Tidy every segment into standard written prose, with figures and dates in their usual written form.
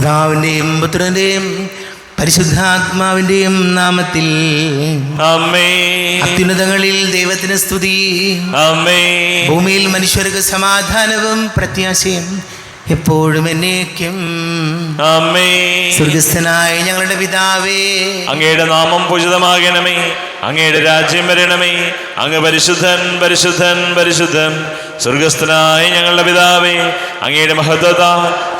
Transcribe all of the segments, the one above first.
പിതാവിൻ്റെയും പുത്രൻ്റെയും പരിശുദ്ധാത്മാവിൻ്റെയും നാമത്തിൽ ആമേൻ. അത്യുന്നതങ്ങളിൽ ദൈവത്തിന് സ്തുതി. ആമേൻ. ഭൂമിയിൽ മനുഷ്യർക്ക് സമാധാനവും പ്രത്യാശയും എപ്പോഴും എന്നേക്കും. ആമേൻ. സ്വർഗസ്ഥനായ ഞങ്ങളുടെ പിതാവേ, അങ്ങയുടെ നാമം പൂജിതമാകണമേ. അങ്ങയുടെ രാജ്യം വരണമേ. അങ്ങ് പരിശുദ്ധൻ പരിശുദ്ധൻ പരിശുദ്ധൻ. സ്വർഗസ്ഥനായ ഞങ്ങളുടെ പിതാവേ, അങ്ങയുടെ മഹത്വത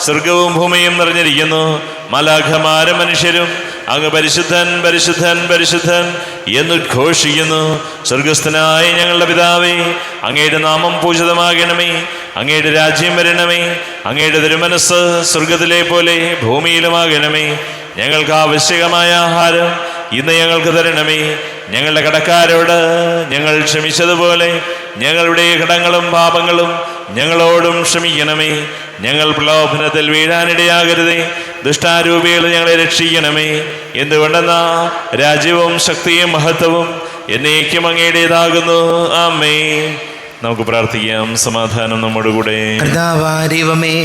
സ്വർഗവും ഭൂമിയും നിറഞ്ഞിരിക്കുന്നു. മാലാഖമാരും മനുഷ്യരും അങ്ങ് പരിശുദ്ധൻ പരിശുദ്ധൻ പരിശുദ്ധൻ എന്നുദ്ഘോഷിക്കുന്നു. സ്വർഗസ്ഥനായ ഞങ്ങളുടെ പിതാവേ, അങ്ങയുടെ നാമം പൂജിതമാകണമേ. അങ്ങയുടെ രാജ്യം വരണമേ. അങ്ങയുടെ തിരുമനസ് സ്വർഗത്തിലെ പോലെ ഭൂമിയിലുമാകണമേ. ഞങ്ങൾക്ക് ആവശ്യകമായ ആഹാരം ഇന്ന് ഞങ്ങൾക്ക് തരണമേ. ഞങ്ങളുടെ കടക്കാരോട് ഞങ്ങൾ ക്ഷമിച്ചതുപോലെ ഞങ്ങളുടെ കടങ്ങളും പാപങ്ങളും ഞങ്ങളോടും ക്ഷമിക്കണമേ. ഞങ്ങൾ പ്രലോഭനത്തിൽ വീഴാനിടയാകരുതേ. ദുഷ്ടാരൂപികൾ ഞങ്ങളെ രക്ഷിക്കണമേ. എന്തുകൊണ്ടെന്നാ രാജ്യവും ശക്തിയും മഹത്വവും എന്നേക്കും അങ്ങയുടേതാകുന്നു. ആമേൻ. നമുക്ക് പ്രാർത്ഥിക്കാം. സമാധാനം നമ്മുടെ കൂടെ. കർത്താവാരിവമേ,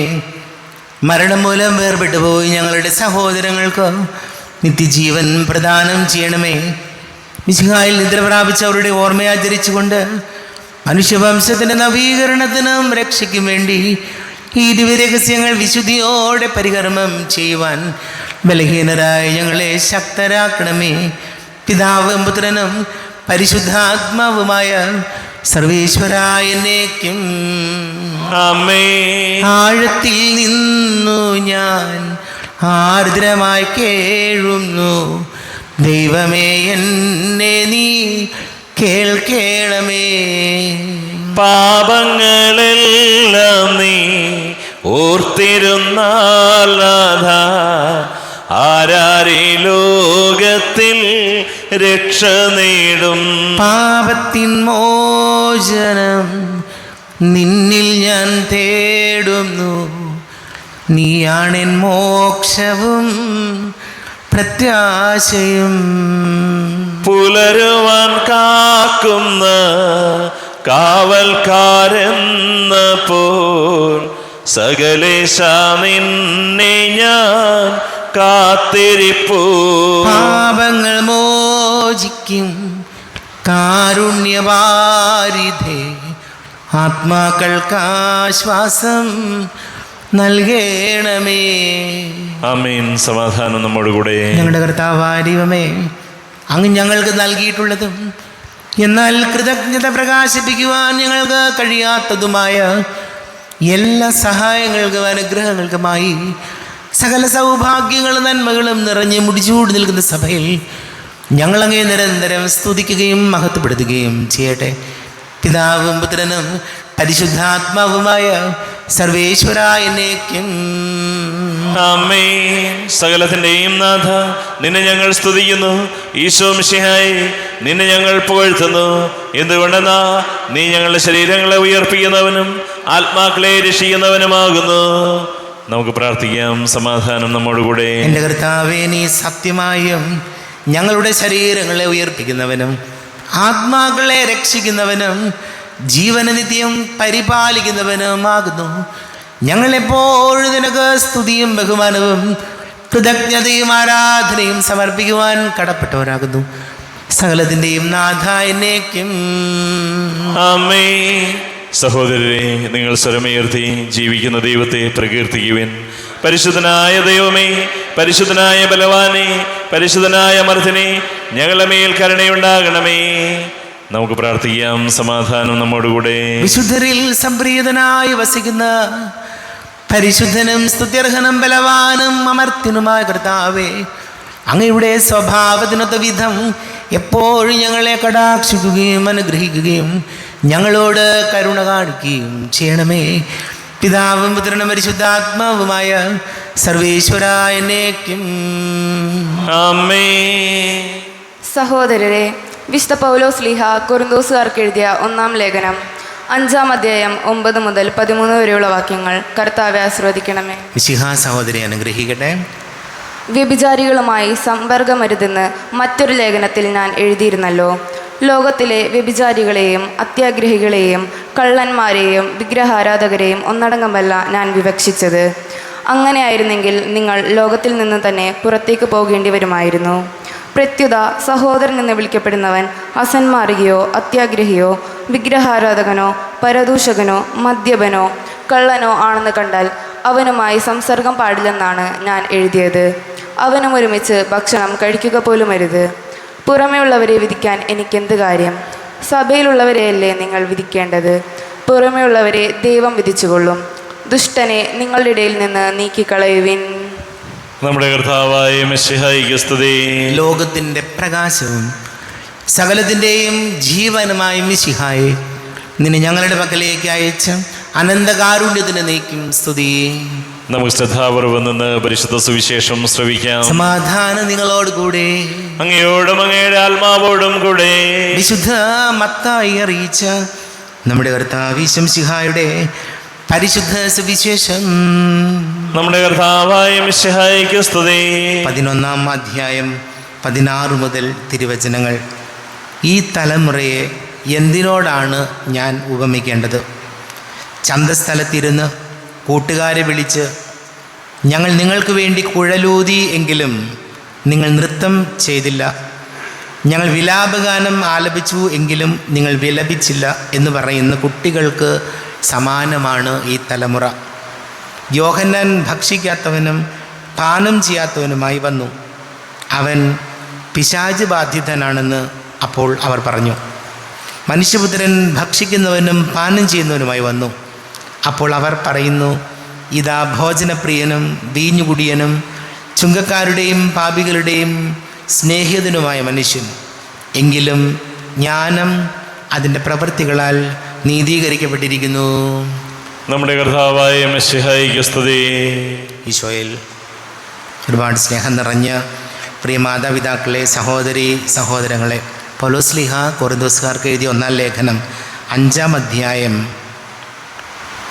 മരണം മൂലം വേർപെട്ടു പോയി ഞങ്ങളുടെ സഹോദരങ്ങൾക്ക് നിത്യജീവൻ പ്രദാനം ചെയ്യണമേ. മിശിഹായിൽ നിദ്ര പ്രാപിച്ചവരുടെ ഓർമ്മയാചരിച്ചുകൊണ്ട് മനുഷ്യവംശത്തിൻ്റെ നവീകരണത്തിനും രക്ഷയ്ക്കും വേണ്ടി ഈ ദിവ്യരഹസ്യങ്ങൾ വിശുദ്ധിയോടെ പരികർമ്മം ചെയ്യുവാൻ ബലഹീനരായ ഞങ്ങളെ ശക്തരാക്കണമേ. പിതാവും പുത്രനും പരിശുദ്ധാത്മാവുമായ സർവേശ്വരായ എന്നേക്കും. ആമേൻ. ആഴത്തിൽ നിന്നു ഞാൻ ആർദ്രമായി കേഴുന്നു. ദൈവമേ, എന്നെ നീ കേൾക്കേണമേ. പാപങ്ങളെല്ലാം നീ ഓർത്തിരുന്നാലാധ ആരാരി ലോകത്തിൽ രക്ഷ നേടും. പാപത്തിൻ മോചനം നിന്നിൽ ഞാൻ തേടുന്നു. നീയാണെൻ മോക്ഷവും പ്രത്യാശയും. പുലരുവാൻ കാക്കുന്ന കാവൽക്കാരെന്ന പോൽ സകലേശ നിന്നെ ഞാൻ കാത്തിരിപ്പൂ. പാപങ്ങൾ മോചിക്കും കാരുണ്യവാരിധേ, ആത്മാക്കൾക്കാശ്വാസം നൽകണമേ. ആമേൻ. സമാധാനം നമ്മുടെ കൂടെ. ഞങ്ങളുടെ കർത്താവാരിവമേ, അങ്ങ് ഞങ്ങൾക്ക് നൽകിയിട്ടുള്ളതും എന്നാൽ കൃതജ്ഞത പ്രകാശിപ്പിക്കുവാൻ ഞങ്ങൾക്ക് കഴിയാത്തതുമായ എല്ലാ സഹായങ്ങൾക്കും അനുഗ്രഹങ്ങൾക്കുമായി സകല സൗഭാഗ്യങ്ങളും നന്മകളും നിറഞ്ഞ് മുടിച്ചൂടി നിൽക്കുന്ന സഭയിൽ ഞങ്ങളങ്ങേ നിരന്തരം സ്തുതിക്കുകയും മഹത്വപ്പെടുത്തുകയും ചെയ്യട്ടെ. പിതാവും പുത്രനും പരിശുദ്ധാത്മാവുമായ സർവേശ്വരായ എന്നേക്കും. ആമേൻ. സകലത്തിൻ്റെയും നാഥ, നിന്നെ ഞങ്ങൾ സ്തുതിക്കുന്നു. ഈശോ മിശിഹായേ, നിന്നെ ഞങ്ങൾ പുകഴ്ത്തുന്നു. എന്തുകൊണ്ടെന്നാ നീ ഞങ്ങളുടെ ശരീരങ്ങളെ ഉയർപ്പിക്കുന്നവനും ആത്മാക്കളെ രക്ഷിക്കുന്നവനുമാകുന്നു. നമുക്ക് പ്രാർത്ഥിക്കാം. സമാധാനം നമ്മോടുകൂടെ. എൻ്റെ കർത്താവേ, നീ സത്യമായും ഞങ്ങളുടെ ശരീരങ്ങളെ ഉയർപ്പിക്കുന്നവനും ആത്മാക്കളെ രക്ഷിക്കുന്നവനും ജീവന നിത്യം പരിപാലിക്കുന്നവനുമാകുന്നു. ഞങ്ങളെപ്പോഴും നിനക്ക് സ്തുതിയും ബഹുമാനവും കൃതജ്ഞതയും ആരാധനയും സമർപ്പിക്കുവാൻ കടപ്പെട്ടവരാകുന്നു. സകലത്തിൻ്റെയും നാഥ എന്നേക്കും. ആമേൻ. സഹോദരരെ, നിങ്ങൾ സ്വരമുയർത്തി ജീവിക്കുന്ന ദൈവത്തെ പ്രകീർത്തിക്കുവിൻ. പരിശുദ്ധനായ ദൈവമേ, പരിശുദ്ധനായ ബലവാനെ, പരിശുദ്ധനായ അമർത്തിനെ, ഞങ്ങളുടെ മേൽ കരുണയുണ്ടാകണമേ. നമുക്ക് പ്രാർത്ഥിക്കാം. സമാധാനം നമ്മോടുകൂടെ. വിശുദ്ധരിൽ സംപ്രീതനായി വസിക്കുന്ന പരിശുദ്ധനും സ്തുത്യർഹനും ബലവാനും അമർത്തിനുമായ കർത്താവേ, അങ്ങയുടെ സ്വഭാവത്തിനൊത്ത വിധം എപ്പോഴും ഞങ്ങളെ കടാക്ഷിക്കുകയും അനുഗ്രഹിക്കുകയും ഞങ്ങളോട് കരുണ കാണിക്കുകയും ചെയ്യണമേ. പിതാവും പുത്രനും പരിശുദ്ധാത്മാവുമായ സർവേശ്വരായ എന്നേക്കും. ആമേൻ. സഹോദരരെ, വിശുദ്ധ പൗലോസ് ശ്ലീഹ കൊരിന്തോസുകാർക്ക് എഴുതിയ 1-ാം ലേഖനം 5-ാം അധ്യായം 9 മുതൽ 13 വരെയുള്ള വാക്യങ്ങൾ കർത്താവെ ആശീർവദിക്കണമേ. മിശിഹാ സഹോദരി അനുഗ്രഹിക്കട്ടെ. വ്യഭിചാരികളുമായി സമ്പർക്കമരുതെന്ന് മറ്റൊരു ലേഖനത്തിൽ ഞാൻ എഴുതിയിരുന്നല്ലോ. ലോകത്തിലെ വ്യഭിചാരികളെയും അത്യാഗ്രഹികളെയും കള്ളന്മാരെയും വിഗ്രഹാരാധകരെയും ഒന്നടങ്കമല്ല ഞാൻ വിവക്ഷിച്ചത്. അങ്ങനെയായിരുന്നെങ്കിൽ നിങ്ങൾ ലോകത്തിൽ നിന്ന് തന്നെ പുറത്തേക്ക് പോകേണ്ടി വരുമായിരുന്നു. പ്രത്യുത സഹോദരൻ എന്ന് വിളിക്കപ്പെടുന്നവൻ അസന്മാർഗിയോ അത്യാഗ്രഹിയോ വിഗ്രഹാരാധകനോ പരദൂഷകനോ മദ്യപനോ കള്ളനോ ആണെന്ന് കണ്ടാൽ അവനുമായി സംസർഗം പാടില്ലെന്നാണ് ഞാൻ എഴുതിയത്. അവനും ഒരുമിച്ച് ഭക്ഷണം കഴിക്കുക പോലും അരുത്. പുറമെയുള്ളവരെ വിധിക്കാൻ എനിക്കെന്ത് കാര്യം? സഭയിലുള്ളവരെയല്ലേ നിങ്ങൾ വിധിക്കേണ്ടത്. പുറമെയുള്ളവരെ ദൈവം വിധിച്ചുകൊള്ളും. ദുഷ്ടനെ നിങ്ങളുടെ ഇടയിൽ നിന്ന് നീക്കിക്കളയുവിൻ. നമ്മുടെ കർത്താവായ മിശിഹായിക്ക് സ്തുതി. ലോകത്തിൻ്റെ പ്രകാശവും സകലത്തിൻ്റെയും ജീവനുമായ മിശിഹായെ നിന്നെ ഞങ്ങളുടെ പക്കലേക്ക് അയച്ച അനന്തകാരുണ്യത്തിന് നീക്കും സ്തുതി. നമുക്ക് ശ്രദ്ധാപൂർവം നിന്ന് പരിശുദ്ധ സുവിശേഷം ശ്രവിക്കാം. സമാധാനം നിങ്ങളോട് കൂടെ. അങ്ങയോടും അങ്ങയുടെ ആത്മാവോടും കൂടെ. വിശുദ്ധ മത്തായി അറിയിച്ച നമ്മുടെ കർത്താവ് മിശിഹായുടെ പരിശുദ്ധ സുവിശേഷം. നമ്മുടെ കർത്താവായ മിശിഹായിക്ക് സ്തുതി. 11-ാം അധ്യായം 16 മുതൽ തിരുവചനങ്ങൾ. ഈ തലമുറയെ എന്തിനോടാണ് ഞാൻ ഉപമിക്കേണ്ടത്? ചന്തസ്ഥലത്തിരുന്ന് കൂട്ടുകാരെ വിളിച്ച് ഞങ്ങൾ നിങ്ങൾക്ക് വേണ്ടി കുഴലൂതി എങ്കിലും നിങ്ങൾ നൃത്തം ചെയ്തില്ല, ഞങ്ങൾ വിലാപഗാനം ആലപിച്ചു എങ്കിലും നിങ്ങൾ വിലപിച്ചില്ല എന്ന് പറയുന്ന കുട്ടികൾക്ക് സമാനമാണ് ഈ തലമുറ. യോഹന്നാൻ ഭക്ഷിക്കാത്തവനും പാനം ചെയ്യാത്തവനുമായി വന്നു. അവൻ പിശാച് ബാധിതനാണെന്ന് അപ്പോൾ അവർ പറഞ്ഞു. മനുഷ്യപുത്രൻ ഭക്ഷിക്കുന്നവനും പാനം ചെയ്യുന്നവനുമായി വന്നു. അപ്പോൾ അവർ പറയുന്നു, ഇതാ ഭോജനപ്രിയനും വീഞ്ഞുകുടിയനും ചുങ്കക്കാരുടെയും പാപികളുടെയും സ്നേഹിതനുമായ മനുഷ്യൻ. എങ്കിലും ജ്ഞാനം അതിൻ്റെ പ്രവൃത്തികളാൽ നീതീകരിക്കപ്പെട്ടിരിക്കുന്നു. നമ്മുടെ കർത്താവായ മിശിഹായിക്ക് സ്തുതി. ഈശോയിൽ ഒരുപാട് സ്നേഹം നിറഞ്ഞ പ്രിയ മാതാപിതാക്കളെ, സഹോദരി സഹോദരങ്ങളെ, പൗലോസ്ലീഹ കൊറിന്തോസുകാർക്ക് എഴുതിയ 1-ാം ലേഖനം 5-ാം അധ്യായം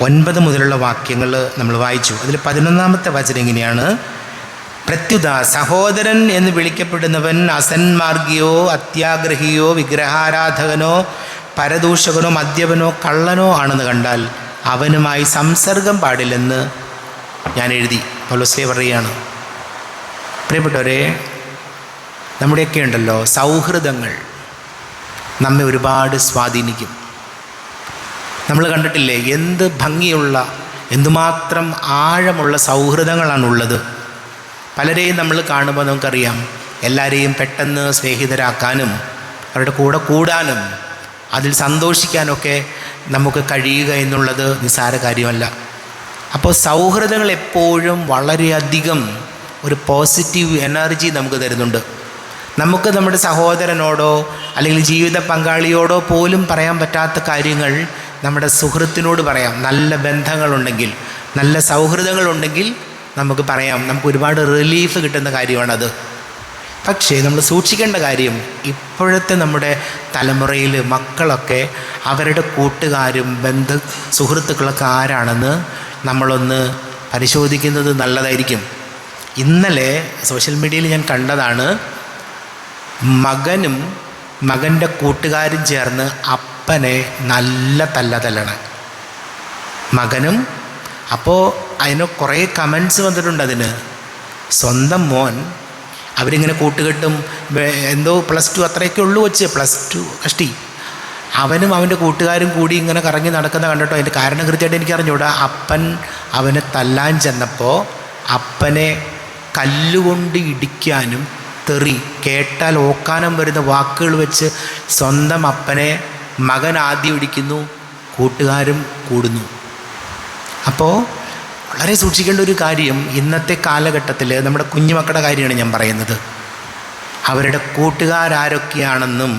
9 മുതലുള്ള വാക്യങ്ങൾ നമ്മൾ വായിച്ചു. അതിൽ 11-ാമത്തെ വചനം ഇങ്ങനെയാണ്: പ്രത്യുത സഹോദരൻ എന്ന് വിളിക്കപ്പെടുന്നവൻ അസന്മാർഗിയോ അത്യാഗ്രഹിയോ വിഗ്രഹാരാധകനോ പരദൂഷകനോ മദ്യപനോ കള്ളനോ ആണെന്ന് കണ്ടാൽ അവനുമായി സംസർഗം പാടില്ലെന്ന് ഞാൻ എഴുതി. പൗലോസ് പറയുകയാണ്. പ്രിയപ്പെട്ടവരെ, നമ്മുടെയൊക്കെ ഉണ്ടല്ലോ സൗഹൃദങ്ങൾ നമ്മെ ഒരുപാട് സ്വാധീനിക്കും. നമ്മൾ കണ്ടിട്ടില്ലേ എന്ത് ഭംഗിയുള്ള എന്തുമാത്രം ആഴമുള്ള സൗഹൃദങ്ങളാണുള്ളത്. പലരെയും നമ്മൾ കാണുമ്പോൾ നമുക്കറിയാം എല്ലാവരെയും പെട്ടെന്ന് സ്നേഹിതരാക്കാനും അവരുടെ കൂടെ കൂടാനും അതിൽ സന്തോഷിക്കാനൊക്കെ നമുക്ക് കഴിയുക എന്നുള്ളത് നിസ്സാര കാര്യമല്ല. അപ്പോൾ സൗഹൃദങ്ങൾ എപ്പോഴും വളരെയധികം ഒരു പോസിറ്റീവ് എനർജി നമുക്ക് തരുന്നുണ്ട്. നമുക്ക് നമ്മുടെ സഹോദരനോടോ അല്ലെങ്കിൽ ജീവിത പങ്കാളിയോടോ പോലും പറയാൻ പറ്റാത്ത കാര്യങ്ങൾ നമ്മുടെ സുഹൃത്തിനോട് പറയാം. നല്ല ബന്ധങ്ങളുണ്ടെങ്കിൽ, നല്ല സൗഹൃദങ്ങളുണ്ടെങ്കിൽ നമുക്ക് പറയാം. നമുക്ക് ഒരുപാട് റിലീഫ് കിട്ടുന്ന കാര്യമാണത്. പക്ഷേ നമ്മൾ സൂക്ഷിക്കേണ്ട കാര്യം, ഇപ്പോഴത്തെ നമ്മുടെ തലമുറയിൽ മക്കളൊക്കെ അവരുടെ കൂട്ടുകാരും സുഹൃത്തുക്കളൊക്കെ ആരാണെന്ന് നമ്മളൊന്ന് പരിശോധിക്കുന്നത് നല്ലതായിരിക്കും. ഇന്നലെ സോഷ്യൽ മീഡിയയിൽ ഞാൻ കണ്ടതാണ്, മകനും മകൻ്റെ കൂട്ടുകാരും ചേർന്ന് അപ്പനെ നല്ല തല്ലണം മകനും. അപ്പോൾ അതിന് കുറേ കമൻസ് വന്നിട്ടുണ്ട്. അതിന് സ്വന്തം മോൻ അവരിങ്ങനെ കൂട്ടുകെട്ടും എന്തോ +2 അത്രയൊക്കെ ഉള്ളൂ വെച്ച് +2 കഷ്ടി അവനും അവൻ്റെ കൂട്ടുകാരും കൂടി ഇങ്ങനെ കറങ്ങി നടക്കുന്ന കണ്ടിട്ടോ. അതിൻ്റെ കാരണം കൃത്യമായിട്ട് എനിക്ക് അറിഞ്ഞൂടാ. അപ്പൻ അവനെ തല്ലാൻ ചെന്നപ്പോൾ അപ്പനെ കല്ലുകൊണ്ട് ഇടിക്കാനും തെറി കേട്ടാൽ ഓക്കാനം വരുന്ന വാക്കുകൾ വെച്ച് സ്വന്തം അപ്പനെ മകൻ ആദ്യം ഇടിക്കുന്നു, കൂട്ടുകാരും കൂടുന്നു. അപ്പോൾ വളരെ സൂക്ഷിക്കേണ്ട ഒരു കാര്യം, ഇന്നത്തെ കാലഘട്ടത്തിൽ നമ്മുടെ കുഞ്ഞുമക്കളുടെ കാര്യമാണ് ഞാൻ പറയുന്നത്. അവരുടെ കൂട്ടുകാരൊക്കെയാണെന്നും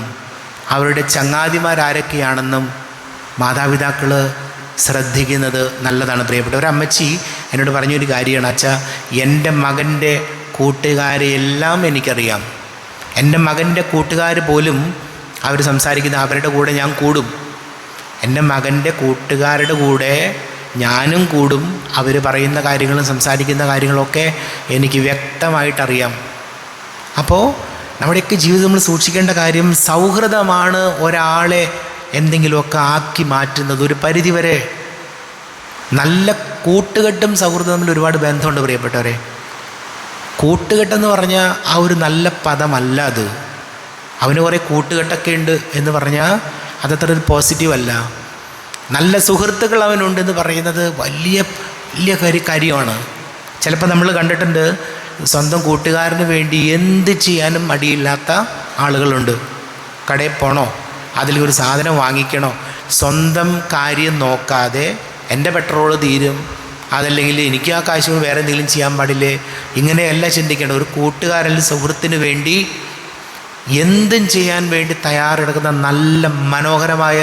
അവരുടെ ചങ്ങാതിമാരാരൊക്കെയാണെന്നും മാതാപിതാക്കൾ ശ്രദ്ധിക്കുന്നത് നല്ലതാണ്. പ്രിയപ്പെട്ട ഒരു അമ്മച്ചി എന്നോട് പറഞ്ഞൊരു കാര്യമാണ്, അച്ഛാ എൻ്റെ മകൻ്റെ കൂട്ടുകാരെയെല്ലാം എനിക്കറിയാം. എൻ്റെ മകൻ്റെ കൂട്ടുകാർ പോലും അവർ സംസാരിക്കുന്ന അവരുടെ കൂടെ ഞാൻ കൂടും. എൻ്റെ മകൻ്റെ കൂട്ടുകാരുടെ കൂടെ ഞാനും കൂടും. അവർ പറയുന്ന കാര്യങ്ങളും സംസാരിക്കുന്ന കാര്യങ്ങളൊക്കെ എനിക്ക് വ്യക്തമായിട്ടറിയാം. അപ്പോൾ നമ്മുടെയൊക്കെ ജീവിതം നമ്മൾ സൂക്ഷിക്കേണ്ട കാര്യം, സൗഹൃദമാണ് ഒരാളെ എന്തെങ്കിലുമൊക്കെ ആക്കി മാറ്റുന്നത്. ഒരു പരിധിവരെ നല്ല കൂട്ടുകെട്ടും സൗഹൃദം തമ്മിൽ ഒരുപാട് ബന്ധമുണ്ട് പ്രിയപ്പെട്ടവരെ. കൂട്ടുകെട്ടെന്ന് പറഞ്ഞാൽ ആ ഒരു നല്ല പദമല്ല അത്. അവന് കുറേ കൂട്ടുകെട്ടൊക്കെ ഉണ്ട് എന്ന് പറഞ്ഞാൽ അതത്ര ഒരു പോസിറ്റീവ് അല്ല. നല്ല സുഹൃത്തുക്കൾ അവനുണ്ടെന്ന് പറയുന്നത് വലിയ വലിയ കാര്യമാണ്. ചിലപ്പോൾ നമ്മൾ കണ്ടിട്ടുണ്ട്, സ്വന്തം കൂട്ടുകാരന് വേണ്ടി എന്ത് ചെയ്യാനും മടിയില്ലാത്ത ആളുകളുണ്ട്. കടയിൽ പോകണോ, അതിലൊരു സാധനം വാങ്ങിക്കണോ, സ്വന്തം കാര്യം നോക്കാതെ എൻ്റെ പെട്രോൾ തീരും, അതല്ലെങ്കിൽ എനിക്ക് ആ കാശ് വേറെ എന്തെങ്കിലും ചെയ്യാൻ പാടില്ലേ, ഇങ്ങനെയല്ല ചിന്തിക്കേണ്ടത്. ഒരു കൂട്ടുകാരൻ സുഹൃത്തിന് വേണ്ടി എന്തും ചെയ്യാൻ വേണ്ടി തയ്യാറെടുക്കുന്ന നല്ല മനോഹരമായ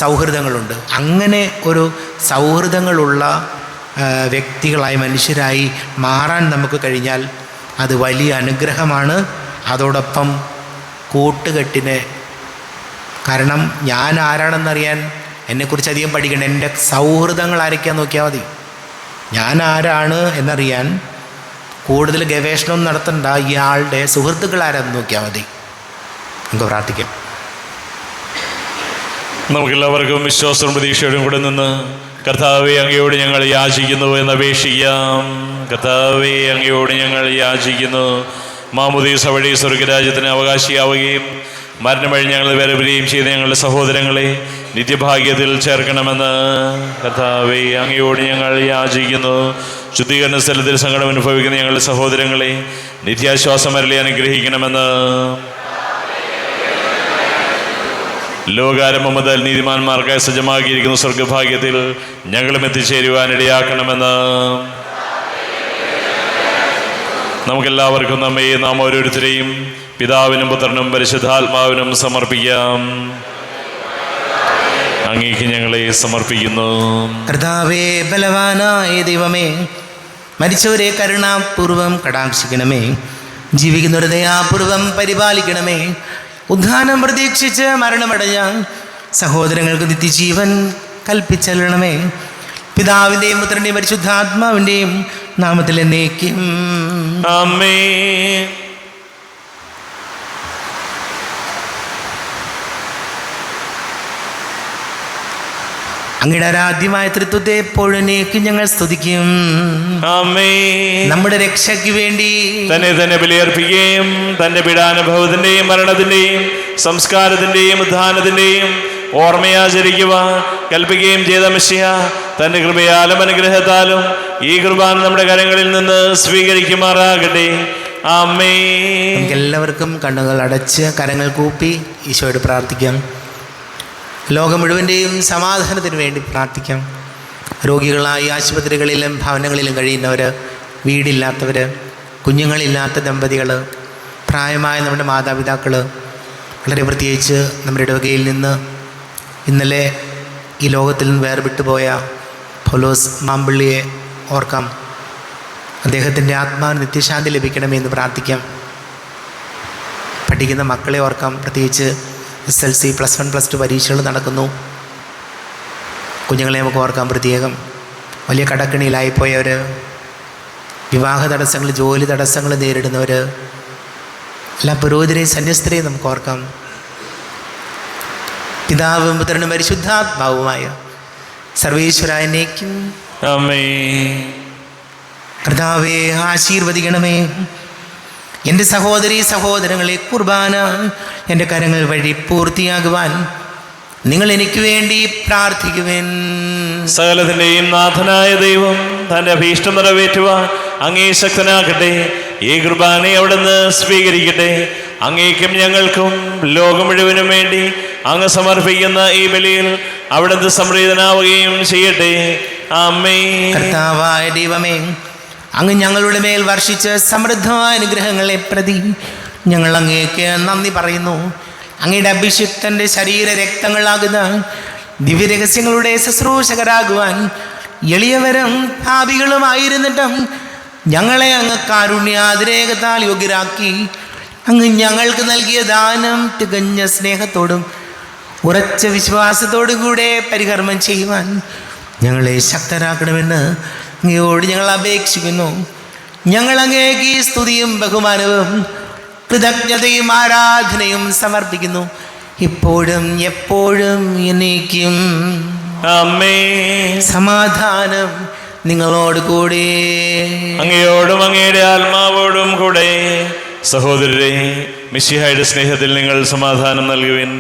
സൗഹൃദങ്ങളുണ്ട്. അങ്ങനെ ഒരു സൗഹൃദങ്ങളുള്ള വ്യക്തികളായി മനുഷ്യരായി മാറാൻ നമുക്ക് കഴിഞ്ഞാൽ അത് വലിയ അനുഗ്രഹമാണ്. അതോടൊപ്പം കൂട്ടുകെട്ടിന്, കാരണം ഞാൻ ആരാണെന്നറിയാൻ എന്നെക്കുറിച്ച് അധികം പഠിക്കണം. എൻ്റെ സൗഹൃദങ്ങൾ ആരൊക്കെയാന്ന് നോക്കിയാൽ മതി. ഞാൻ ആരാണ് എന്നറിയാൻ കൂടുതൽ ഗവേഷണം നടത്തേണ്ട, ഇയാളുടെ സുഹൃത്തുക്കൾ ആരാന്ന് നോക്കിയാൽ മതി. നമുക്ക് പ്രാർത്ഥിക്കാം. നമുക്കെല്ലാവർക്കും വിശ്വാസവും പ്രതീക്ഷയോടും കൂടെ നിന്ന് കർത്താവെ അങ്ങയോട് ഞങ്ങൾ യാചിക്കുന്നു എന്ന് അപേക്ഷിക്കാം. കർത്താവെ അങ്ങയോട് ഞങ്ങൾ യാചിക്കുന്നു, മാമുദീസ വഴി സ്വർഗരാജ്യത്തിന് അവകാശിയാവുകയും മരണം വഴി ഞങ്ങൾ വരവരുകയും ചെയ്ത ഞങ്ങളുടെ സഹോദരങ്ങളെ നിത്യഭാഗ്യത്തിൽ ചേർക്കണമെന്ന് കർത്താവെ അങ്ങയോട് ഞങ്ങൾ യാചിക്കുന്നു. ശുദ്ധീകരണ സ്ഥലത്തിൽ സങ്കടം അനുഭവിക്കുന്ന ഞങ്ങളുടെ സഹോദരങ്ങളെ നിത്യാശ്വാസം വരളി അനുഗ്രഹിക്കണമെന്ന് ലോകാരംഭം മുതൽ നീതിമാന്മാർക്കായി സജ്ജമാക്കിയിരിക്കുന്ന സ്വർഗഭാഗ്യത്തിൽ ഞങ്ങളും എത്തിച്ചേരുവാനിടയാക്കണമെന്ന് നമുക്കെല്ലാവർക്കും നമ്മയും നാം ഓരോരുത്തരെയും പിതാവിനും പുത്രനും പരിശുദ്ധാത്മാവിനും സമർപ്പിക്കാം. അങ്ങേക്ക് ഞങ്ങളെ സമർപ്പിക്കുന്നു. കർത്താവേ, ബലവാനായ ദൈവമേ, മരിച്ചവരെ കരുണാപൂർവം കടാക്ഷിക്കണമേ, ജീവിക്കുന്നവരെ ദയാപൂർവം പരിപാലിക്കണമേ. ഉദ്ധാനം പ്രതീക്ഷിച്ച് മരണമടഞ്ഞ സഹോദരങ്ങൾക്ക് നിത്യജീവൻ കൽപ്പിച്ചല്ലണമേ. പിതാവിൻ്റെയും പുത്രൻ്റെയും പരിശുദ്ധാത്മാവിൻ്റെയും നാമത്തിൽ എന്നേക്കും ആമേൻ. അങ്ങയുടെ ആരാധ്യമായ തൃത്വത്തെ എപ്പോഴേക്കും ഞങ്ങൾ സ്തുതിക്കും. ആമേൻ. നമ്മുടെ രക്ഷയ്ക്ക് വേണ്ടി തന്നെ ബലിയർപ്പിക്കുകയും തന്റെ പീഡാനുഭവത്തിന്റെയും മരണത്തിന്റെയും സംസ്കാരത്തിന്റെയും ഉദ്ധാനത്തിന്റെയും ഓർമ്മയാചരിക്കുവാൻ കൽപ്പിക്കുകയും ചെയ്ത മിശിഹ തന്റെ കൃപയാലും അനുഗ്രഹത്താലും ഈ കുർബാന നമ്മുടെ കരങ്ങളിൽ നിന്ന് സ്വീകരിക്കുമാറാകട്ടെ. ആമേൻ. എല്ലാവർക്കും കണ്ണുകൾ അടച്ച് കരങ്ങൾ കൂപ്പി ഈശോയോട് പ്രാർത്ഥിക്കാം. ലോകം മുഴുവൻ്റെയും സമാധാനത്തിന് വേണ്ടി പ്രാർത്ഥിക്കാം. രോഗികളായി ആശുപത്രികളിലും ഭവനങ്ങളിലും കഴിയുന്നവർ, വീടില്ലാത്തവർ, കുഞ്ഞുങ്ങളില്ലാത്ത ദമ്പതികൾ, പ്രായമായ നമ്മുടെ മാതാപിതാക്കൾ, വളരെ പ്രത്യേകിച്ച് നമ്മുടെ ഇടവകയിൽ നിന്ന് ഇന്നലെ ഈ ലോകത്തിൽ നിന്ന് വേർവിട്ടുപോയ പൗലോസ് മാമ്പിള്ളിയെ ഓർക്കാം. അദ്ദേഹത്തിൻ്റെ ആത്മാവിന് നിത്യശാന്തി ലഭിക്കണമെന്ന് പ്രാർത്ഥിക്കാം. പഠിക്കുന്ന മക്കളെ ഓർക്കാം. പ്രത്യേകിച്ച് SLC +1 +2 പരീക്ഷകൾ നടക്കുന്നു. കുഞ്ഞുങ്ങളെ നമുക്ക് ഓർക്കാം. പ്രത്യേകം വലിയ കടക്കണിയിലായിപ്പോയവർ, വിവാഹ തടസ്സങ്ങൾ, ജോലി തടസ്സങ്ങൾ നേരിടുന്നവർ, എല്ലാ പുരോഹിതരെയും സന്യസ്തരെയും നമുക്ക് ഓർക്കാം. പിതാവും പുത്രനും പരിശുദ്ധാത്മാവുമായ സർവേശ്വരനേക്കും ആമേൻ. കർത്താവേ, ആശീർവദിക്കണമേ. എൻ്റെ സഹോദരീ സഹോദരങ്ങളെ, കുർബാന എൻ്റെ കരങ്ങൾ വഴി പൂർത്തിയാകുവാൻ നിങ്ങൾ എനിക്ക് വേണ്ടി പ്രാർത്ഥിക്കുവേൻ. സകലത്തിന്റെയും നാഥനായ ദൈവം തന്റെ അഭീഷ്ടം നിറവേറ്റുവാൻ അങ്ങേ ശക്തനാകട്ടെ. ഈ കുർബാനയെ അവിടുന്ന് സ്വീകരിക്കട്ടെ. അങ്ങേക്കും ഞങ്ങൾക്കും ലോകം മുഴുവനും വേണ്ടി അങ്ങ് സമർപ്പിക്കുന്ന ഈ ബലിയിൽ അവിടുന്ന് സംപ്രീതനാവുകയും ചെയ്യട്ടെ. ആമേൻ. കർത്താവായ ദൈവമേ, അങ്ങ് ഞങ്ങളുടെ മേൽ വർഷിച്ച സമൃദ്ധമായ അനുഗ്രഹങ്ങളെ പ്രതി ഞങ്ങൾ അങ്ങേക്ക് നന്ദി പറയുന്നു. അങ്ങയുടെ അഭിഷിക്തൻ്റെ ശരീര രക്തങ്ങളാകുന്ന ദിവ്യരഹസ്യങ്ങളുടെ ശുശ്രൂഷകരാകുവാൻ എളിയവരും ഭാവികളുമായിരുന്നിട്ടും ഞങ്ങളെ അങ്ങ് കാരുണ്യാതിരേകത്താൽ യോഗ്യരാക്കി. അങ്ങ് ഞങ്ങൾക്ക് നൽകിയ ദാനം തികഞ്ഞ സ്നേഹത്തോടും ഉറച്ച വിശ്വാസത്തോടും കൂടെ പരികർമ്മം ചെയ്യുവാൻ ഞങ്ങളെ ശക്തരാക്കണമെന്ന് അങ്ങയോട് ഞങ്ങൾ അപേക്ഷിക്കുന്നു. ഞങ്ങൾ അങ്ങേക്ക് സ്തുതിയും ബഹുമാനവും കൃതജ്ഞതയും ആരാധനയും സമർപ്പിക്കുന്നു, ഇപ്പോഴും എപ്പോഴും എന്നേക്കും. ആമേൻ. സമാധാനം നിങ്ങളോട് കൂടെ. അങ്ങയോടും അങ്ങയുടെ ആത്മാവോടും കൂടെ. സഹോദരരെ, മിശിഹായുടെ സ്നേഹത്തിൽ നിങ്ങൾ സമാധാനം നൽകുവിൻ.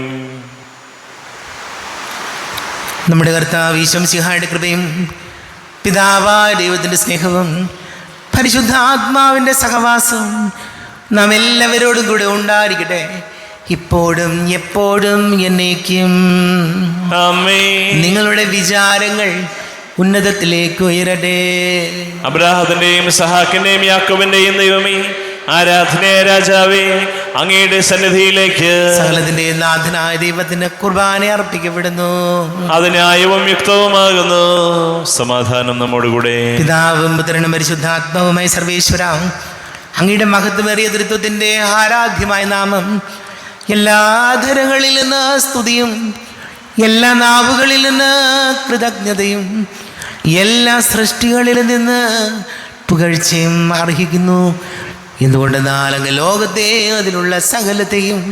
നമ്മുടെ കർത്താവ് ഈശോ മിശിഹായുടെ കൃപയും പിതാവായ ദൈവത്തിൻ്റെ സ്നേഹവും പരിശുദ്ധാത്മാവിൻ്റെ സഹവാസവും നാം എല്ലാവരോടും കൂടെ ഉണ്ടായിരിക്കട്ടെ, ഇപ്പോഴും എപ്പോഴും എന്നേക്കും. ആമേൻ. നിങ്ങളുടെ വിചാരങ്ങൾ ഉന്നതത്തിലേക്ക് ഉയരട്ടെ. അബ്രാഹത്തിന്റെയും സഹാക്കിന്റെയും യാക്കോബിന്റെയും ദൈവമേ, ആരാധനയായ രാജാവേ, അങ്ങയുടെ സന്നിധിയിലേക്ക് സകലത്തിന്റെ നാഥനായ ദൈവത്തിന് കുർബാന അർപ്പിക്കപ്പെടുന്നു. അത് ന്യായവും യുക്തവുമാകുന്നു. സമാധാനം നമ്മോടുകൂടെ. പിതാവും പുത്രനും പരിശുദ്ധാത്മാവുമായി സർവേശ്വര, അങ്ങയുടെ മഹത്വമേറിയ തൃത്വത്തിന്റെ ആരാധ്യമായ നാമം എല്ലാ ധരങ്ങളിൽ നിന്ന് സ്തുതിയും എല്ലാ നാവുകളിൽ നിന്ന് കൃതജ്ഞതയും എല്ലാ സൃഷ്ടികളിൽ നിന്ന് പുകഴ്ചയും അർഹിക്കുന്നു. എന്തുകൊണ്ടെന്നാൽ അങ്ങ് ലോകത്തെ അതിലുള്ള സകലത്തെയും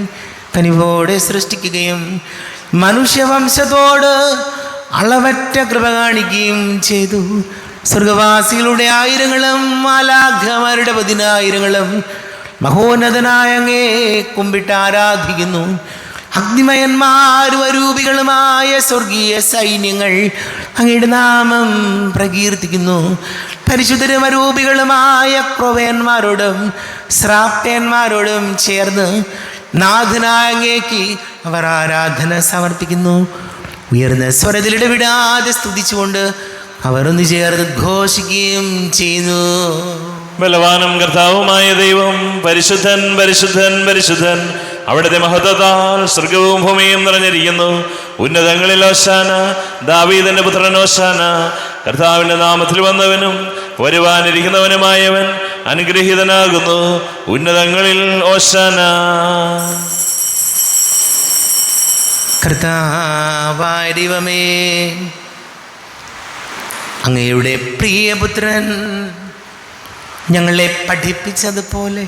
കനിവോടെ സൃഷ്ടിക്കുകയും മനുഷ്യവംശത്തോട് അളവറ്റ കൃപ കാണിക്കുകയും ചെയ്തു. സ്വർഗവാസികളുടെ ആയിരങ്ങളും മാലാഖമാരുടെ 10,000 മഹോന്നതനായ അങ്ങേ കുമ്പിട്ട് ആരാധിക്കുന്നു. അഗ്നിമയന്മാരും അരൂപികളുമായ സ്വർഗീയ സൈന്യങ്ങൾ അങ്ങയുടെ നാമം പ്രകീർത്തിക്കുന്നു. പരിശുദ്ധരും അരൂപികളുമായ ക്രോവേന്മാരോടും ശ്രാപ്യന്മാരോടും ചേർന്ന് നാഥനായ അങ്ങേക്ക് അവർ ആരാധന സമർപ്പിക്കുന്നു. ഉയർന്ന സ്വരത്തിൽ ഇടവിടാതെ സ്തുതിച്ചുകൊണ്ട് അവർ ഒന്ന് ചേർന്ന് ഘോഷിക്കുകയും ചെയ്യുന്നു. ബലവാനും കർത്താവുമായ ദൈവം പരിശുദ്ധൻ, പരിശുദ്ധൻ, പരിശുദ്ധൻ. അവിടുത്തെ മഹത്വത്താൽ സ്വർഗവും ഭൂമിയും നിറഞ്ഞിരിക്കുന്നു. ഉന്നതങ്ങളിൽ ഓശാന, ദാവീദിന്റെ പുത്രൻ ഓശാന. കർത്താവിന്റെ നാമത്തിൽ വന്നവനും വരുവാനിരിക്കുന്നവനുമായവൻ അനുഗ്രഹീതനാകുന്നു. ഉന്നതങ്ങളിൽ ഓശാന. കർത്താവായ ദൈവമേ, അങ്ങയുടെ പ്രിയപുത്രൻ ഞങ്ങളെ പഠിപ്പിച്ചതുപോലെ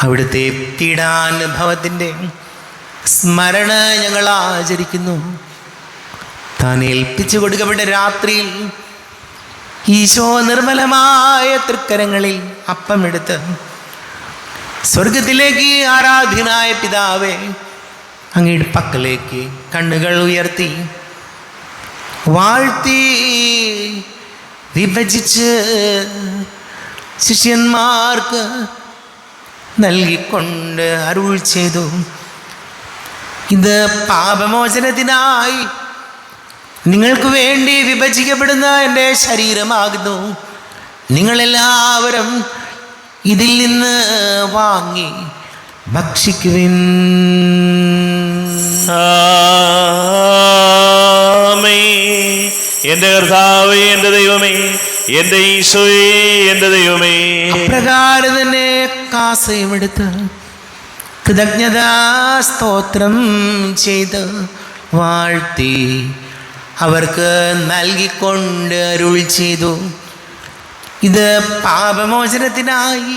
അവിടുത്തെ പീഡാനുഭവത്തിൻ്റെ സ്മരണ ഞങ്ങൾ ആചരിക്കുന്നു. താൻ ഏൽപ്പിച്ചു കൊടുക്കപ്പെട്ട രാത്രിയിൽ ഈശോ നിർമ്മലമായ തൃക്കരങ്ങളിൽ അപ്പമെടുത്ത് സ്വർഗത്തിലേക്ക് ആരാധ്യനായ പിതാവേ അങ്ങയുടെ പക്കലേക്ക് കണ്ണുകൾ ഉയർത്തി വാഴ്ത്തി വിഭജിച്ച് ശിഷ്യന്മാർക്ക് നൽകിക്കൊണ്ട് അരുൾ ചെയ്തു, ഇത് പാപമോചനത്തിനായി നിങ്ങൾക്ക് വേണ്ടി വിഭജിക്കപ്പെടുന്ന എൻ്റെ ശരീരമാകുന്നു. നിങ്ങളെല്ലാവരും ഇതിൽ നിന്ന് വാങ്ങി ഭക്ഷിക്കുവിൻ. എന്റെ കർത്താവേ, എന്റെ ദൈവമേ, എന്റെ ഈശോയേ, എന്റെ ദൈവമേ. അപ്രകാരം തന്നെ കാസയുമെടുത്ത് കൃതജ്ഞതാ സ്തോത്രം ചെയ്ത് വാഴ്ത്തി അവർക്ക് നൽകിക്കൊണ്ട് അരുൾ ചെയ്തു, ഇത് പാപമോചനത്തിനായി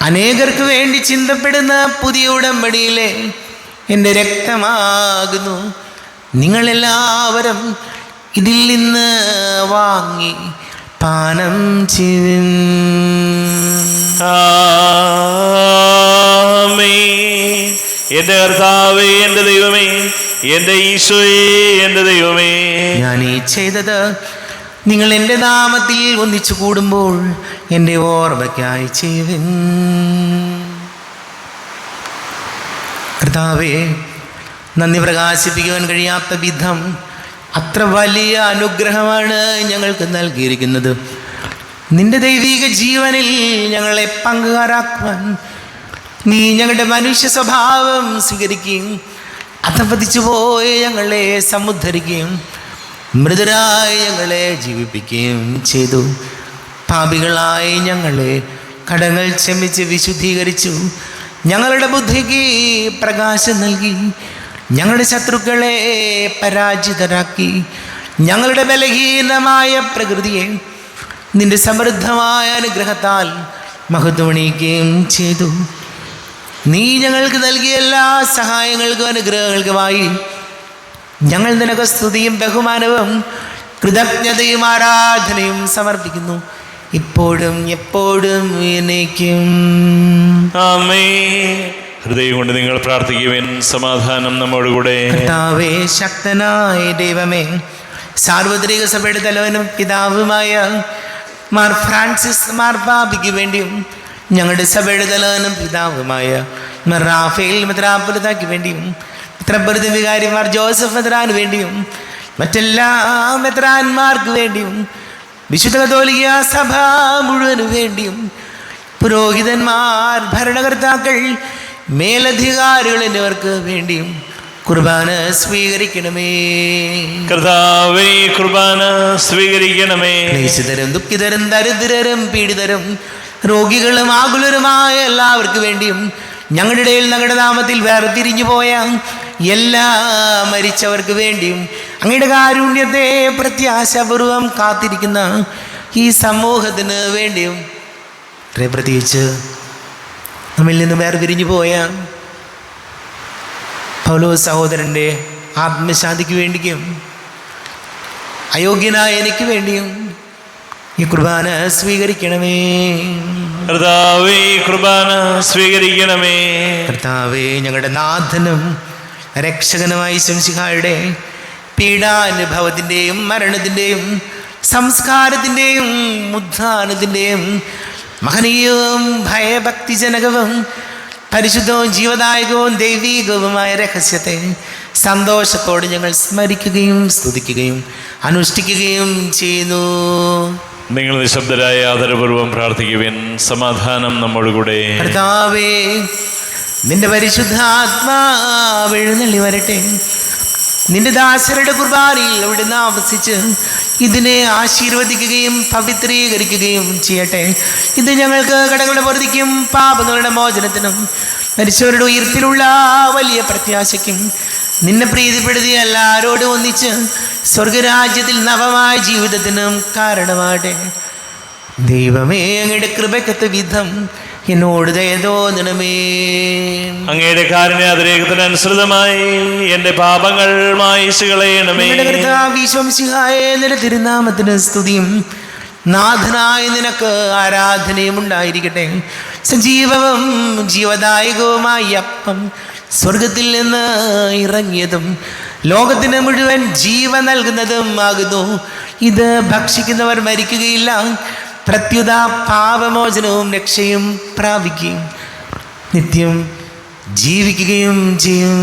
അനേകർക്ക് വേണ്ടി ചിന്തപ്പെടുന്ന പുതിയ ഉടമ്പടിയിലെ എൻ്റെ രക്തമാകുന്നു. നിങ്ങളെല്ലാവരും ഇതിൽ നിന്ന് വാങ്ങി പാനം ചെയ്യുവിൻ. എന്റെ കർത്താവേ, എന്റെ ദൈവമേ, എന്റെ ഈശോയേ, എന്റെ ദൈവമേ. ഞാൻ ഈ ചെയ്തത് നിങ്ങൾ എൻ്റെ നാമത്തിൽ ഒന്നിച്ചു കൂടുമ്പോൾ എൻ്റെ ഓർമ്മയ്ക്കായി ചെയ്യുവിൻ. കർത്താവേ, നന്ദി പ്രകാശിപ്പിക്കുവാൻ കഴിയാത്ത വിധം അത്ര വലിയ അനുഗ്രഹമാണ് ഞങ്ങൾക്ക് നൽകിയിരിക്കുന്നത്. നിന്റെ ദൈവിക ജീവനിൽ ഞങ്ങളെ പങ്കുകാരാക്കുവാൻ നീ ഞങ്ങളുടെ മനുഷ്യ സ്വഭാവം സ്വീകരിക്കുകയും അധപതിച്ചു പോയി ഞങ്ങളെ സമുദ്ധരിക്കുകയും മൃതരായി ഞങ്ങളെ ജീവിപ്പിക്കുകയും ചെയ്തു. പാപികളായി ഞങ്ങളെ കടങ്ങൾ ക്ഷമിച്ച് വിശുദ്ധീകരിച്ചു. ഞങ്ങളുടെ ബുദ്ധിക്ക് പ്രകാശം നൽകി. ഞങ്ങളുടെ ശത്രുക്കളെ പരാജിതരാക്കി. ഞങ്ങളുടെ ബലഹീനമായ പ്രകൃതിയെ നിന്റെ സമൃദ്ധമായ അനുഗ്രഹത്താൽ മഹത്വമണിയിക്കുകയും ചെയ്തു. നീ ഞങ്ങൾക്ക് നൽകിയ എല്ലാ സഹായങ്ങൾക്കും അനുഗ്രഹങ്ങൾക്കുമായി ഞങ്ങൾ നിനക്ക് സ്തുതിയും ബഹുമാനവും കൃതജ്ഞതയും ആരാധനയും സമർപ്പിക്കുന്നു, ഇപ്പോഴും എപ്പോഴും എന്നേക്കും. ആമേൻ. ഹൃദയം കൊണ്ട് നിങ്ങൾ പ്രാർത്ഥിക്കുവിൻ. സമാധാനം നമ്മോടുകൂടെ. കർത്താവേ, ശക്തനായ ദൈവമേ, സാർവത്രിക സഭയുടെ തലവനും പിതാവുമായ മാർ ഫ്രാൻസിസ് മാർപ്പാപ്പയ്ക്ക് വേണ്ടിയും ഞങ്ങളുടെ സഭയുടെ തലവനും പിതാവുമായ മാർ റാഫേൽ മെത്രാപ്പൊലീത്തായ്ക്ക് വേണ്ടിയും മെത്രാപ്പൊലീത്ത വികാരി മാർ ജോസഫ് മെത്രാന് വേണ്ടിയും മറ്റെല്ലാ മെത്രാന്മാർക്ക് വേണ്ടിയും വിശുദ്ധ കത്തോലിക്ക സഭ മുഴുവനു വേണ്ടിയും പുരോഹിതന്മാർ, ഭരണകർത്താക്കൾ, മേലധികാരികൾ എന്നിവർക്ക് വേണ്ടിയും കുർബാന സ്വീകരിക്കണമേ. കർത്താവേ, കുർബാന സ്വീകരിക്കണമേ. ക്ലേശിതരും ദുഃഖിതരും ദരിദ്രരും പീഡിതരും രോഗികളും ആകുലരുമായ എല്ലാവർക്കും വേണ്ടിയും ഞങ്ങളുടെ ഇടയിൽ ഞങ്ങളുടെ നാമത്തിൽ വേർതിരിഞ്ഞു പോയ എല്ലാ മരിച്ചവർക്ക് വേണ്ടിയും അങ്ങയുടെ കാരുണ്യത്തെ പ്രത്യാശപൂർവം കാത്തിരിക്കുന്ന ഈ സമൂഹത്തിന് വേണ്ടിയും പ്രത്യേകിച്ച് നമ്മിൽ നിന്ന് വേർതിരിഞ്ഞു പോയ പൗലോസ് സഹോദരൻ്റെ ആത്മശാന്തിക്ക് വേണ്ടിയും അയോഗ്യനായ എനിക്ക് വേണ്ടിയും ഈ കുർബാന സ്വീകരിക്കണമേ. കർത്താവേ, കുർബാന സ്വീകരിക്കണമേ. കർത്താവേ, ഞങ്ങളുടെ നാഥനും രക്ഷകനുമായ ശംസിഹായുടെ പീഡാനുഭവത്തിൻ്റെയും മരണത്തിൻ്റെയും സംസ്കാരത്തിൻ്റെയും ഉദ്ധാനത്തിൻ്റെയും മഹനീയവും ഭയഭക്തിജനകവും പരിശുദ്ധവും ജീവദായകവും ദൈവീകവുമായ രഹസ്യത്തെ സന്തോഷത്തോടെ ഞങ്ങൾ സ്മരിക്കുകയും സ്തുതിക്കുകയും അനുഷ്ഠിക്കുകയും ചെയ്യുന്നു. നിങ്ങൾ നിശബ്ദരായ ആദരപൂർവ്വം പ്രാർത്ഥിക്കുവിൻ. സമാധാനം നമ്മോടുകൂടെ. കർത്താവേ, നിന്റെ പരിശുദ്ധാത്മാവ് എഴുന്നള്ളി വരട്ടെ. നിന്റെ ദാസരുടെ കുർബാനയിൽ അവിടുന്ന് ആവസിച്ച് ഇതിനെ ആശീർവദിക്കുകയും പവിത്രീകരിക്കുകയും ചെയ്യട്ടെ. ഇത് ഞങ്ങൾക്ക് കടങ്ങളുടെ പൊറുതിക്കും പാപങ്ങളുടെ മോചനത്തിനും മരിച്ചവരുടെ ഉയർപ്പിലുള്ള വലിയ പ്രത്യാശയ്ക്കും നിന്നെ പ്രീതിപ്പെടുത്തി എല്ലാവരോടും ഒന്നിച്ച് സ്വർഗരാജ്യത്തിൽ നവമായ ജീവിതത്തിനും കാരണമാകട്ടെ. ദൈവമേ, അങ്ങയുടെ കൃപയ്ക്കത്ത വിധം എന്നോട് ദയ തോന്നണമേ. അങ്ങയുടെ കാരുണ്യാതിരേകത്തിനനുസൃതമായി എൻ്റെ പാപങ്ങൾ മായിച്ചു കളയണമേ. നിന്റെ തിരുനാമത്തിന് സ്തുതിയും നാഥനായ നിനക്ക് ആരാധനയും ഉണ്ടായിരിക്കട്ടെ. സജീവവും ജീവദായകവുമായ അപ്പം സ്വർഗത്തിൽ നിന്ന് ഇറങ്ങിയതും ലോകത്തിന് മുഴുവൻ ജീവൻ നൽകുന്നതും ആകുന്നു. ഇത് ഭക്ഷിക്കുന്നവർ മരിക്കുകയില്ല, പ്രത്യുത പാപമോചനവും രക്ഷയും പ്രാപിക്കുകയും നിത്യം ജീവിക്കുകയും ചെയ്യും.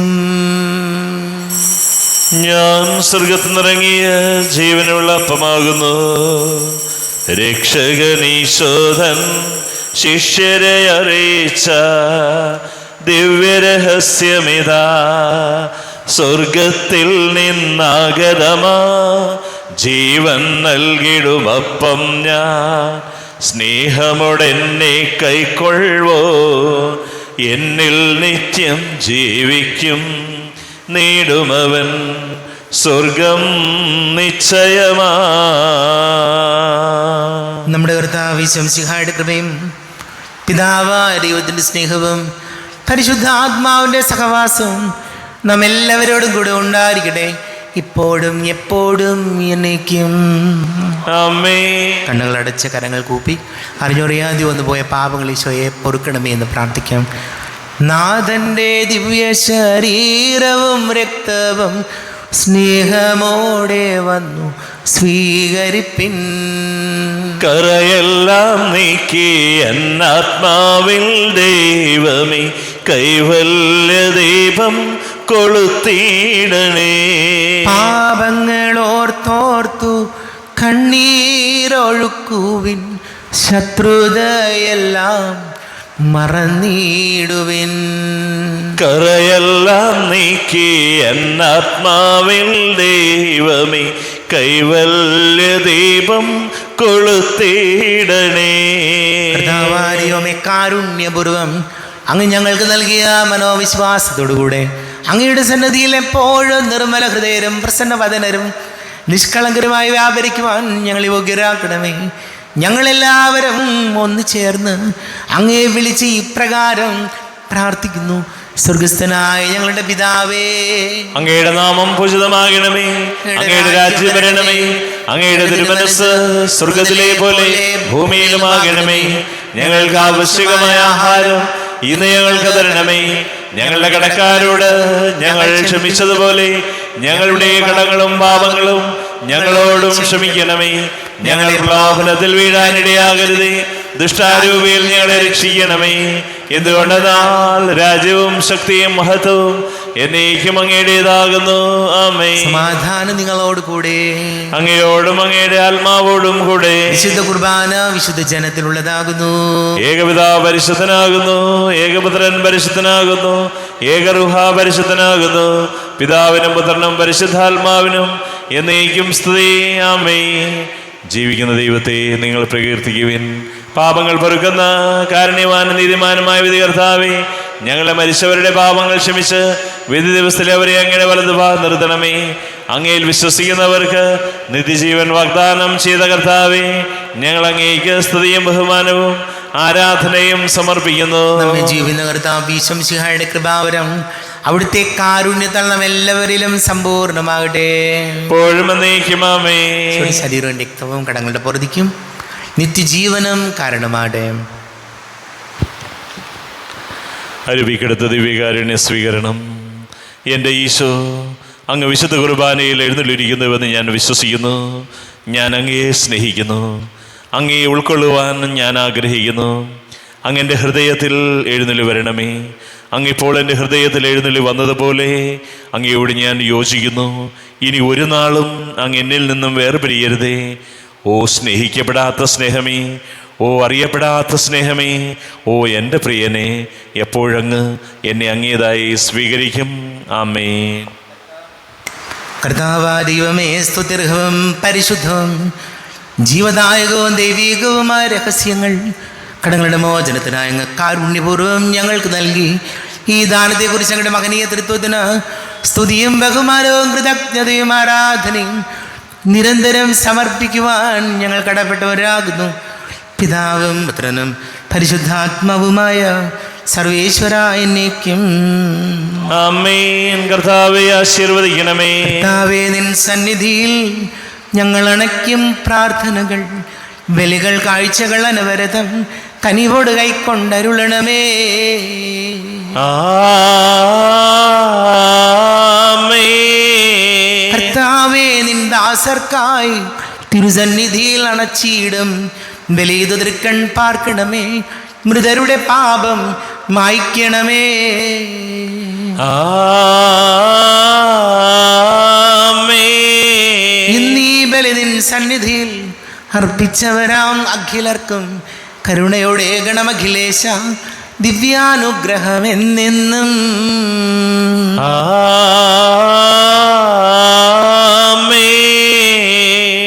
ഞാൻ സ്വർഗത്തിൽ നിന്നിറങ്ങിയ ജീവനുള്ള അപ്പമാകുന്നു. രക്ഷകനീശോധൻ ശിഷ്യരെ അറിയിച്ച ദിവ്യരഹസ്യമിതാ, സ്വർഗത്തിൽ നിന്നാഗതമാ ജീവൻ നൽകിടുമപ്പം ഞാൻ. സ്നേഹമോടെന്നെ കൈക്കൊള്ളുവോ, എന്നിൽ നിത്യം ജീവിക്കും. നേടുമവൻ സ്വർഗം നിശ്ചയമാ. നമ്മുടെ കർത്താവ് ശംസിഹായുടെ കൃപയും പിതാവായ ദൈവത്തിൻ്റെ സ്നേഹവും പരിശുദ്ധാത്മാവിൻ്റെ സഹവാസവും നാം എല്ലാവരോടും കൂടെ ഉണ്ടായിരിക്കട്ടെ, ഇപ്പോഴും എപ്പോഴും എന്നേക്കും. ആമേൻ. കണ്ണുകളടച്ച കരങ്ങൾ കൂപ്പി അറിഞ്ഞറിയാതെ വന്നു പോയ പാപങ്ങൾ ഈശോയെ പൊറുക്കണമേ എന്ന് പ്രാർത്ഥിക്കാം. നാഥൻ്റെ ദിവ്യ ശരീരവും രക്തവും സ്നേഹമോടെ വന്നു സ്വീകരിപ്പിൻ. കറയെല്ലാം നീക്കി എന്നാത്മാവിൽ ദൈവമേ കൈവല്യ ദീപം കൊളുത്തിയിടണേ. പാപങ്ങളോർത്തോർത്തു കണ്ണീരൊഴുക്കുവിൻ, ശത്രുതയെല്ലാം മറന്നിടുവിൻ. കറയെല്ലാം നീക്കി എന്നാത്മാവിൽ ദൈവമേ കൈവല്യ ദീപം കൊളുത്തിയിടണേ. കർത്താവാരിയോമേ, കാരുണ്യപൂർവം അങ്ങ് ഞങ്ങൾക്ക് നൽകിയ മനോവിശ്വാസത്തോടുകൂടെ അങ്ങയുടെ സന്നദ്ധിയിൽ എപ്പോഴും നിർമ്മല ഹൃദയരും പ്രസന്നവദനരും നിഷ്കളങ്കരുമായി വ്യാപരിക്കുവാൻ ഞങ്ങൾ യോഗ്യരാക്കണമേ. ഞങ്ങളെല്ലാവരും ഒന്ന് ചേർന്ന് അങ്ങയെ വിളിച്ച് ഇപ്രകാരം പ്രാർത്ഥിക്കുന്നു. സ്വർഗസ്ഥനായ ഞങ്ങളുടെ പിതാവേ, അങ്ങയുടെ നാമം പൂജിതമാകണമേ, അങ്ങയുടെ രാജ്യം വരണമേ, അങ്ങയുടെ തിരുമനസ്സ് സ്വർഗത്തിലെ പോലെ ഭൂമിയിലുമാകണമേ. ഞങ്ങൾക്ക് ആവശ്യമായ ആഹാരം ഇന്ന് ഞങ്ങൾക്ക് തരണമേ. ഞങ്ങളുടെ കടക്കാരോട് ഞങ്ങൾ ക്ഷമിച്ചതുപോലെ ഞങ്ങളുടെ കടങ്ങളും പാപങ്ങളും ഞങ്ങളോടും ക്ഷമിക്കണമേ. ഞങ്ങൾ പ്രലോഭനത്തിൽ വീഴാനിടയാകരുതേ, ദുഷ്ടാരൂപിയിൽ ഞങ്ങളെ രക്ഷിക്കണമേ. എന്തുകൊണ്ടെന്നാൽ രാജ്യവും ശക്തിയും മഹത്വവും എന്നേക്കും അങ്ങയുടേതാകുന്നു. ആമേൻ. സമാധാനം നിങ്ങളോട് കൂടെ, അങ്ങയോടും അങ്ങയുടെ ആത്മാവോടും കൂടെ. വിശുദ്ധ കുർബാന വിശുദ്ധ ജനത്തിലുള്ളതാകുന്നു. ഏകപിതാവ് പരിശുദ്ധനാകുന്നു, ഏകപുത്രൻ പരിശുദ്ധനാകുന്നു, ഏകറുഹ പരിശുദ്ധനാകുന്നു. പിതാവിനും പുത്രനും പരിശുദ്ധാത്മാവിനും എന്നേക്കും സ്തുതി. ആമേൻ. ജീവിക്കുന്ന ദൈവത്തെ നിങ്ങൾ പ്രകീർത്തിക്കുവിൻ. പാപങ്ങൾ പൊറുക്കുന്ന കാരുണ്യവാനും നീതിമാനുമായ വിധി കർത്താവേ, ഞങ്ങളെ മരിച്ചവരുടെ പാപങ്ങൾ ക്ഷമിച്ച് വിധി ദിവസത്തിലെ അവരെ അങ്ങയുടെ വലതുഭാഗം നിർത്തണമേ. അങ്ങയിൽ വിശ്വസിക്കുന്നവർക്ക് നിത്യജീവൻ വാഗ്ദാനം ചെയ്ത കർത്താവേ, ഞങ്ങൾ അങ്ങേക്ക് സ്തുതിയും ബഹുമാനവും ആരാധനയും സമർപ്പിക്കുന്നു. നമ്മെ ജീവിക്കുന്ന കർത്താവ് ഈശോമിശിഹായുടെ കൃപാവരം അവിടുത്തെ കാരുണ്യത്താൽ നാം എല്ലാവരിലും സമ്പൂർണ്ണമാകട്ടെ. എപ്പോഴും എന്നേക്കും ആമേൻ. ശരീരവും രക്തവും കടങ്ങളുടെ പൊറുതിക്കും നിത്യജീവനം കാരണമാകട്ടെ. അരുവിക്കെടുത്ത ദിവ്യകാരുണ്യ സ്വീകരണം. എൻ്റെ ഈശോ, അങ്ങ് വിശുദ്ധ കുർബാനയിൽ എഴുന്നള്ളിരിക്കുന്നുവെന്ന് ഞാൻ വിശ്വസിക്കുന്നു. ഞാൻ അങ്ങയെ സ്നേഹിക്കുന്നു. അങ്ങയെ ഉൾക്കൊള്ളുവാൻ ഞാൻ ആഗ്രഹിക്കുന്നു. അങ്ങ് എൻ്റെ ഹൃദയത്തിൽ എഴുന്നള്ളി വരണമേ. അങ്ങിപ്പോൾ എൻ്റെ ഹൃദയത്തിൽ എഴുന്നള്ളി വന്നതുപോലെ അങ്ങയോട് ഞാൻ യോജിക്കുന്നു. ഇനി ഒരു നാളും അങ്ങ് എന്നിൽ നിന്നും വേർപിരിയരുതേ. ഓ സ്നേഹിക്കപ്പെടാത്ത സ്നേഹമേ, ഓ അറിയപ്പെടാത്ത സ്നേഹമേ, ഓ എൻ്റെ പ്രിയനെ, എപ്പോഴങ്ങ് എന്നെ അങ്ങേതായി സ്വീകരിക്കും. ആമേൻ. കർത്താവായ ദൈവമേ, സ്തുത്യർഹവും പരിശുദ്ധവും ജീവദായകവും ദൈവീകവുമായ രഹസ്യങ്ങൾ കടങ്ങളുടെ മോചനത്തിനായി അങ്ങ് കാരുണ്യപൂർവ്വം ഞങ്ങൾക്ക് നൽകി. ഈ ദാനത്തെക്കുറിച്ച് ഞങ്ങളുടെ മഹനീയ തൃത്വത്തിന് സ്തുതിയും ബഹുമാനവും കൃതജ്ഞതയും ആരാധനയും നിരന്തരം സമർപ്പിക്കുവാൻ ഞങ്ങൾ കടപ്പെട്ടവരാകുന്നു. പിതാവും പുത്രനും പരിശുദ്ധാത്മാവുമായ സർവേശ്വര എന്നേക്കും ആമേൻ. കർത്താവേ ആശീർവദിക്കണമേ. കർത്താവേ, നിൻ സന്നിധിയിൽ ഞങ്ങൾ അണയ്ക്കും പ്രാർത്ഥനകൾ, ബലികൾ, കാഴ്ചകൾ അനവരതം കനിവോട് കൈക്കൊണ്ടരുളണമേ. കർത്താവേ, നിൻ ദാസർക്കായി തിരുസന്നിധിയിൽ അണച്ചിടും ബലിതു തൃക്കൺ പാർക്കണമേ. മൃതരുടെ പാപം മായ്ക്കണമേ. ഇന്നീ ബലി നിൻ സന്നിധിയിൽ അർപ്പിച്ചവരാം അഖിലർക്കും കരുണയോടെ ഗണമഖിലേശ ദിവ്യാനുഗ്രഹം എന്നെന്നും.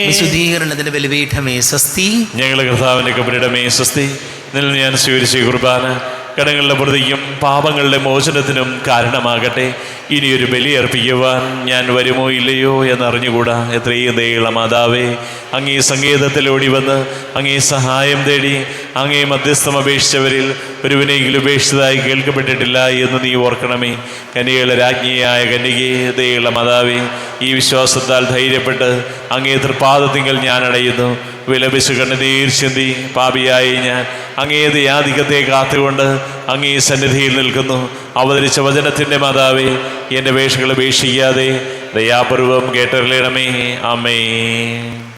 വിശുദ്ധീകരണത്തിന്റെ ബലിപീഠമേ സ്വസ്തി. ഞങ്ങളുടെ കർത്താവിൻ്റെ കബരിടമേ സ്വസ്തി. നിന്നിൽ ഞാൻ സ്വീകരിച്ച കുർബാന കടങ്ങളുടെ പ്രതിക്കും പാപങ്ങളുടെ മോചനത്തിനും കാരണമാകട്ടെ. ഇനിയൊരു ബലി അർപ്പിക്കുവാൻ ഞാൻ വരുമോ ഇല്ലയോ എന്നറിഞ്ഞുകൂടാ. എത്രയും ദയുള്ള മാതാവേ, അങ്ങേ സങ്കേതത്തിൽ ഓടി വന്ന് അങ്ങേ സഹായം തേടി അങ്ങേ മധ്യസ്ഥം അപേക്ഷിച്ചവരിൽ ഒരുവിനെങ്കിലും ഉപേക്ഷിച്ചതായി കേൾക്കപ്പെട്ടിട്ടില്ല എന്ന് നീ ഓർക്കണമേ. കന്യകളുടെ രാജ്ഞിയായ കന്യകേ, ദയുള്ള മാതാവേ, ഈ വിശ്വാസത്താൽ ധൈര്യപ്പെട്ട് അങ്ങേ തൃപ്പാദത്തിങ്കൽ ഞാൻ അടയുന്നു. വിലപിച്ചു കണ്ണുനീർ ചിന്തി പാപിയായി ഞാൻ അങ്ങേ ദയാധികത്തെ കാത്തുകൊണ്ട് അങ്ങേ സന്നിധിയിൽ നിൽക്കുന്നു. അവതരിച്ച വചനത്തിൻ്റെ മാതാവേ, എൻ്റെ അപേക്ഷകൾ ഉപേക്ഷിക്കാതെ ദയാപൂർവം കേട്ടറിയണമേ. ആമേൻ.